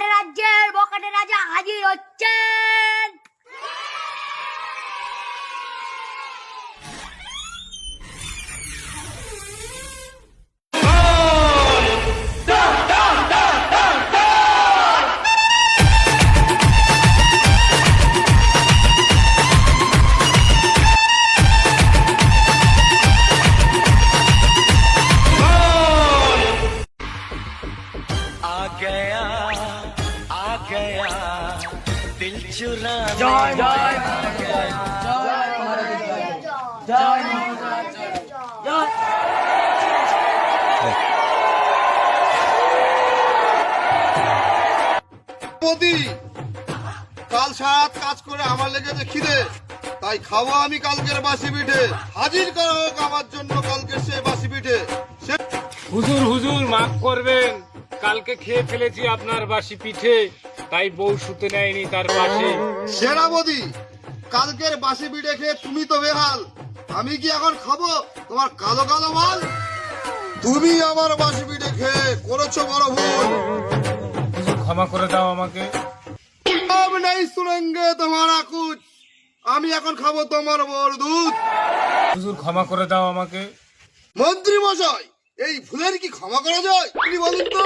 বকাটে রাজ্যের বকাটে রাজা হাজির হচ্ছেন। दिल चुरा জয় জয় জয় জয়। মোদি, কাল সারাত কাজ করে আমার লেগেছে খিদে, তাই খাবো আমি কালকের বাসি পিঠে। হাজির করা হোক আমার জন্য কালকের সে বাসি পিঠে। হুজুর হুজুর মাফ করবেন, কালকে খেয়ে ফেলেছি আপনার বাসি পিঠে, তাই বউ শুতে নেয়নি তার পাশে। সেনাপতি, কালকের বাসি পিঠে খেয়ে তুমি তো বেহাল, আমি কি এখন খাবো তোমার কালো কালো মাল? তুমি আমার বাসি পিঠে খেয়ে করেছো বড় ভুল। হুজুর ক্ষমা করে দাও আমাকে। अब नहीं सुनेंगे तुम्हारा कुछ, আমি এখন খাবো তোমার বড় দুধ। হুজুর ক্ষমা করে দাও আমাকে। মন্ত্রী মশাই, এই ভুলের কি ক্ষমা করা যায়? আপনি বলুন তো।